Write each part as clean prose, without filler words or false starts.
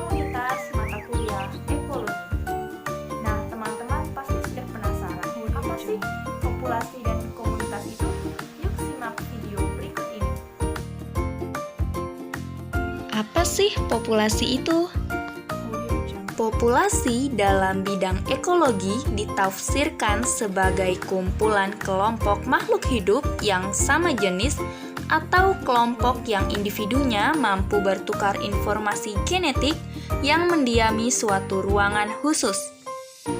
komunitas mata kuliah ekologi. Nah, teman-teman pasti sudah penasaran, apa sih populasi dan komunitas itu? Yuk simak video berikut ini. Apa sih populasi itu? Populasi dalam bidang ekologi ditafsirkan sebagai kumpulan kelompok makhluk hidup yang sama jenis atau kelompok yang individunya mampu bertukar informasi genetik yang mendiami suatu ruangan khusus.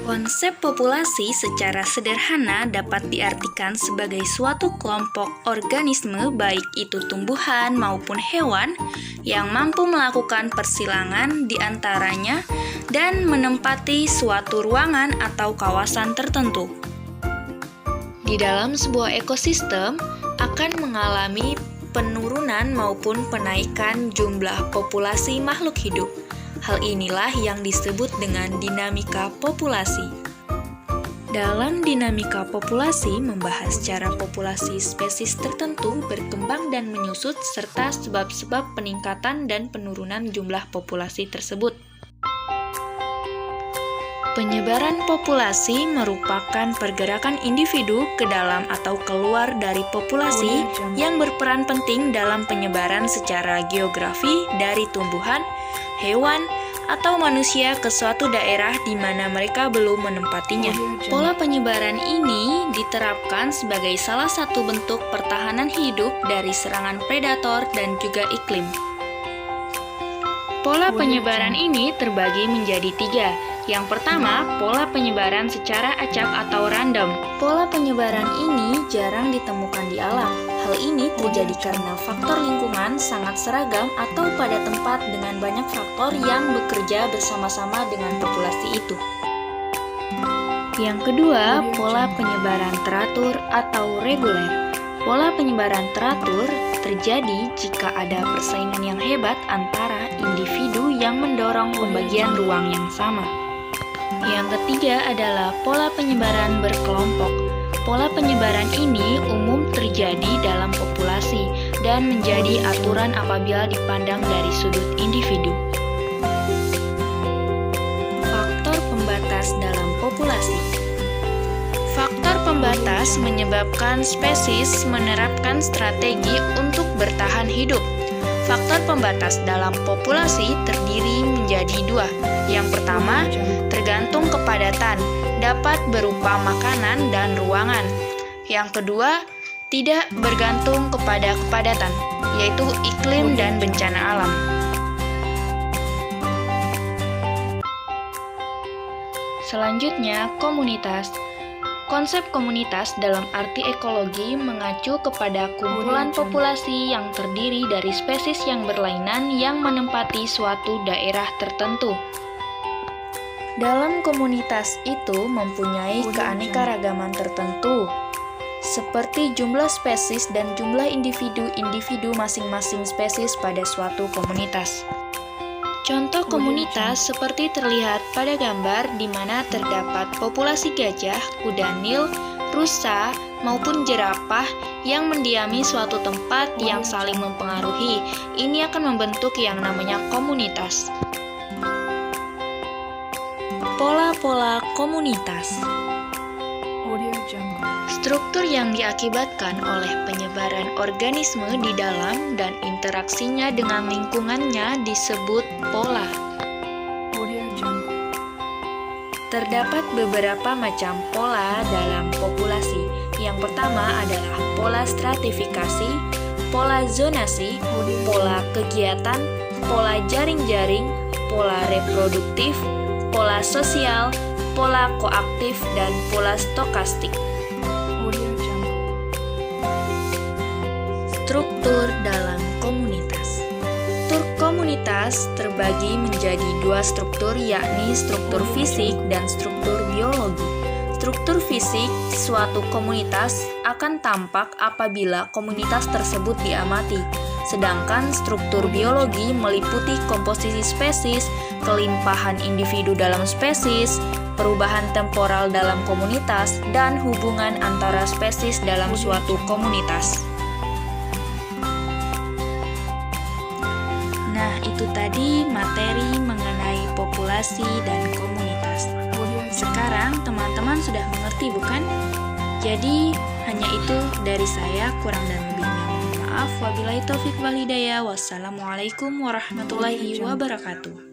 Konsep populasi secara sederhana dapat diartikan sebagai suatu kelompok organisme baik itu tumbuhan maupun hewan yang mampu melakukan persilangan di antaranya dan menempati suatu ruangan atau kawasan tertentu. Di dalam sebuah ekosistem akan mengalami penurunan maupun penaikan jumlah populasi makhluk hidup. Hal inilah yang disebut dengan dinamika populasi. Dalam dinamika populasi membahas cara populasi spesies tertentu berkembang dan menyusut serta sebab-sebab peningkatan dan penurunan jumlah populasi tersebut. Penyebaran populasi merupakan pergerakan individu ke dalam atau keluar dari populasi yang berperan penting dalam penyebaran secara geografi dari tumbuhan, hewan, atau manusia ke suatu daerah di mana mereka belum menempatinya. Pola penyebaran ini diterapkan sebagai salah satu bentuk pertahanan hidup dari serangan predator dan juga iklim. Pola penyebaran ini terbagi menjadi 3. Yang pertama, pola penyebaran secara acak atau random. Pola penyebaran ini jarang ditemukan di alam. Hal ini terjadi karena faktor lingkungan sangat seragam atau pada tempat dengan banyak faktor yang bekerja bersama-sama dengan populasi itu. Yang kedua, pola penyebaran teratur atau reguler. Pola penyebaran teratur terjadi jika ada persaingan yang hebat antara individu yang mendorong pembagian ruang yang sama. Yang ketiga adalah pola penyebaran berkelompok. Pola penyebaran ini umum terjadi dalam populasi dan menjadi aturan apabila dipandang dari sudut individu. Faktor pembatas dalam populasi. Faktor pembatas menyebabkan spesies menerapkan strategi untuk bertahan hidup. Faktor pembatas dalam populasi terdiri menjadi 2. Yang pertama, tergantung kepadatan, dapat berupa makanan dan ruangan. Yang kedua, tidak bergantung kepada kepadatan, yaitu iklim dan bencana alam. Selanjutnya, komunitas. Konsep komunitas dalam arti ekologi mengacu kepada kumpulan populasi yang terdiri dari spesies yang berlainan yang menempati suatu daerah tertentu. Dalam komunitas itu mempunyai keanekaragaman tertentu, seperti jumlah spesies dan jumlah individu-individu masing-masing spesies pada suatu komunitas. Contoh komunitas seperti terlihat pada gambar di mana terdapat populasi gajah, kuda Nil, rusa, maupun jerapah yang mendiami suatu tempat yang saling mempengaruhi. Ini akan membentuk yang namanya komunitas. Pola-pola komunitas. Struktur yang diakibatkan oleh penyebaran organisme di dalam dan interaksinya dengan lingkungannya disebut pola. Terdapat beberapa macam pola dalam populasi. Yang pertama adalah pola stratifikasi, pola zonasi, pola kegiatan, pola jaring-jaring, pola reproduktif, pola sosial, pola koaktif, dan pola stokastik. Struktur dalam komunitas. Struktur komunitas terbagi menjadi 2 struktur, yakni struktur fisik dan struktur biologi. Struktur fisik suatu komunitas akan tampak apabila komunitas tersebut diamati, sedangkan struktur biologi meliputi komposisi spesies, kelimpahan individu dalam spesies, perubahan temporal dalam komunitas, dan hubungan antara spesies dalam suatu komunitas. Nah, itu tadi materi mengenai populasi, dan komunitas. Sekarang teman-teman sudah mengerti bukan? Jadi hanya itu dari saya, kurang dan lebihnya mohon maaf. Wabillahi taufik wal hidayah. Wassalamualaikum warahmatullahi wabarakatuh.